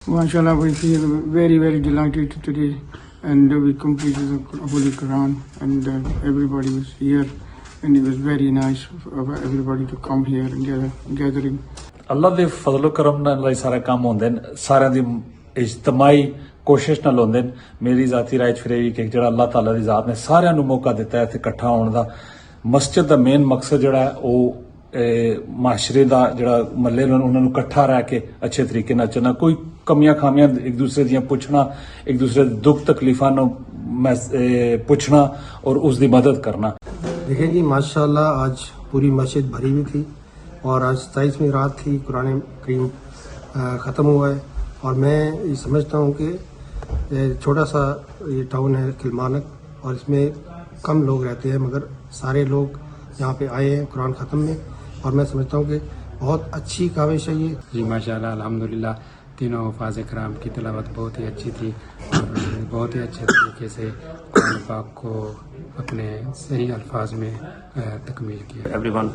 MashaAllah, we feel very, very delighted today, and we completed the Holy Quran, and everybody was here, and it was very nice for everybody to come here and gathering. اللہ دے فضل و کرم نال سارے کام ہوندے نے، سارے دی اجتماعی کوشش نال ہوندے نے۔ میری ذاتی رائے پھر یہ کہ جڑا اللہ تعالیٰ دی ذات نے سارے نو موقع دیتا ہے تے اکٹھا ہون دا۔ مسجد دا مین مقصد جڑا ہے وہ معاشرے دا جڑا محلے انہاں نو اکٹھا رہ کے اچھے طریقے نال چلنا، کوئی کمیاں خامیاں ایک دوسرے دیاں پوچھنا، ایک دوسرے دکھ تکلیفاں نو پوچھنا اور اس دی مدد کرنا۔ دیکھیں جی ماشاءاللہ آج پوری مسجد بھری ہوئی تھی اور آج 27ویں رات تھی، قرآن کریم ختم ہوا ہے، اور میں یہ سمجھتا ہوں کہ چھوٹا سا یہ ٹاؤن ہے کلمانک، اور اس میں کم لوگ رہتے ہیں، مگر سارے لوگ یہاں پہ آئے ہیں قرآن ختم میں، اور میں سمجھتا ہوں کہ بہت اچھی کاوش ہے یہ۔ جی ماشاءاللہ الحمدللہ تینوں حفاظ کرام کی تلاوت بہت ہی اچھی تھی، اور بہت ہی اچھے طریقے سے قرآن پاک کو اپنے صحیح الفاظ میں تکمیل کیا۔ Everyone,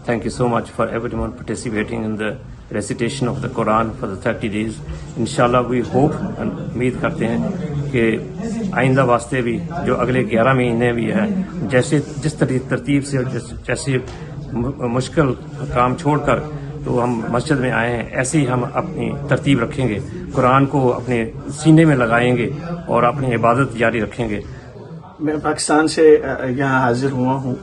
thank you so much for everyone participating in the recitation of the Quran for the 30 days. Inshallah we hope and امید کرتے ہیں کہ آئندہ واسطے بھی جو اگلے 11 مہینے بھی ہے، جیسے جس ترتیب سے جیسے مشکل کام چھوڑ کر تو ہم مسجد میں آئے ہیں، ایسے ہی ہم اپنی ترتیب رکھیں گے، قرآن کو اپنے سینے میں لگائیں گے اور اپنی عبادت جاری رکھیں گے۔ میں پاکستان سے یہاں حاضر ہوا ہوں،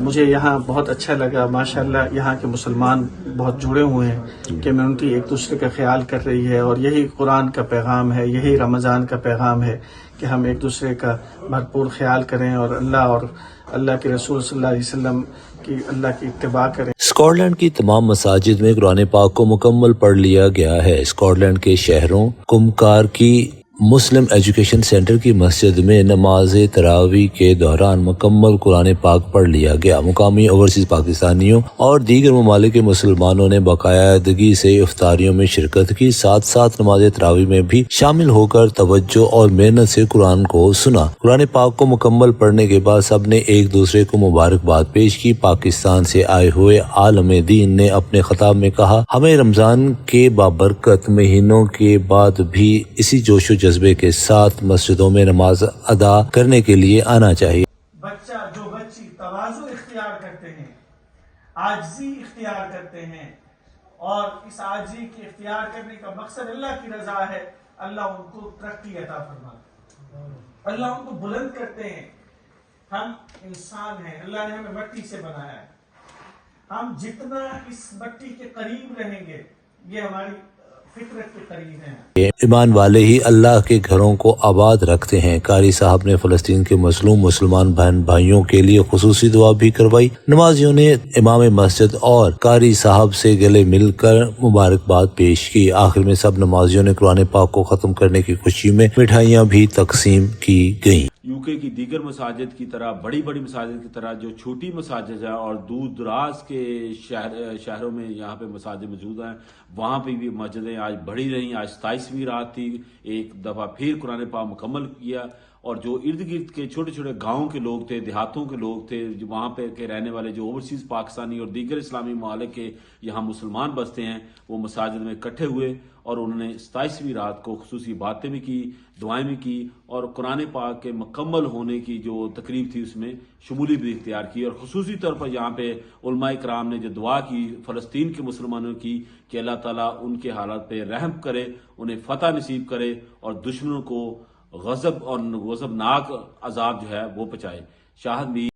مجھے یہاں بہت اچھا لگا۔ ماشاءاللہ یہاں کے مسلمان بہت جڑے ہوئے ہیں، کمیونٹی ایک دوسرے کا خیال کر رہی ہے، اور یہی قرآن کا پیغام ہے، یہی رمضان کا پیغام ہے کہ ہم ایک دوسرے کا بھرپور خیال کریں اور اللہ کے رسول صلی اللہ علیہ وسلم کی اللہ کی اتباع کریں۔ اسکاٹ لینڈ کی تمام مساجد میں قرآن پاک کو مکمل پڑھ لیا گیا ہے۔ اسکاٹ لینڈ کے شہروں کمکار کی مسلم ایجوکیشن سینٹر کی مسجد میں نماز تراویح کے دوران مکمل قرآن پاک پڑھ لیا گیا۔ مقامی اوورسیز پاکستانیوں اور دیگر ممالک کے مسلمانوں نے باقاعدگی سے افطاریوں میں شرکت کی، ساتھ ساتھ نماز تراویح میں بھی شامل ہو کر توجہ اور محنت سے قرآن کو سنا۔ قرآن پاک کو مکمل پڑھنے کے بعد سب نے ایک دوسرے کو مبارکباد پیش کی۔ پاکستان سے آئے ہوئے عالم دین نے اپنے خطاب میں کہا، ہمیں رمضان کے بابرکت مہینوں کے بعد بھی اسی جوش و جذبے کے ساتھ مسجدوں میں نماز ادا کرنے کے لیے آنا چاہیے۔ بچی تواضع اختیار کرتے ہیں، عاجزی اختیار کرتے ہیں، اور اس عاجزی کی اختیار کرنے کا مقصد اللہ کی رضا ہے، اللہ ان کو ترقی عطا فرماتا ہے، اللہ ان کو بلند کرتے ہیں۔ ہم انسان ہیں، اللہ نے ہمیں مٹی سے بنایا ہے، ہم جتنا اس مٹی کے قریب رہیں گے یہ ہماری فطرت کے قریب ہیں۔ ایمان والے ہی اللہ کے گھروں کو آباد رکھتے ہیں۔ قاری صاحب نے فلسطین کے مظلوم مسلمان بہن بھائیوں کے لیے خصوصی دعا بھی کروائی۔ نمازیوں نے امام مسجد اور قاری صاحب سے گلے مل کر مبارکباد پیش کی۔ آخر میں سب نمازیوں نے قرآن پاک کو ختم کرنے کی خوشی میں مٹھائیاں بھی تقسیم کی گئیں۔ UK کی دیگر مساجد کی طرح، بڑی مساجد کی طرح جو چھوٹی مساجد ہیں اور دور دراز کے شہروں میں یہاں پہ مساجد موجود ہیں، وہاں پہ بھی مسجدیں آج بڑھی رہیں۔ آج 27ویں رات تھی، ایک دفعہ پھر قرآن پاک مکمل کیا، اور جو ارد گرد کے چھوٹے چھوٹے گاؤں کے لوگ تھے، دیہاتوں کے لوگ تھے، وہاں پہ کے رہنے والے جو اوورسیز پاکستانی اور دیگر اسلامی ممالک کے یہاں مسلمان بستے ہیں، وہ مساجد میں اکٹھے ہوئے اور انہوں نے 27ویں رات کو خصوصی باتیں بھی کی، دعائیں بھی کی، اور قرآن پاک کے مکمل ہونے کی جو تقریب تھی اس میں شمولیت بھی اختیار کی۔ اور خصوصی طور پر یہاں پہ علماء کرام نے جو دعا کی فلسطین کے مسلمانوں کی کہ اللہ تعالیٰ ان کے حالات پہ رحم کرے، انہیں فتح نصیب کرے، اور دشمنوں کو غضب اور غضبناک عذاب جو ہے وہ پہنچائے۔ شاہد بھی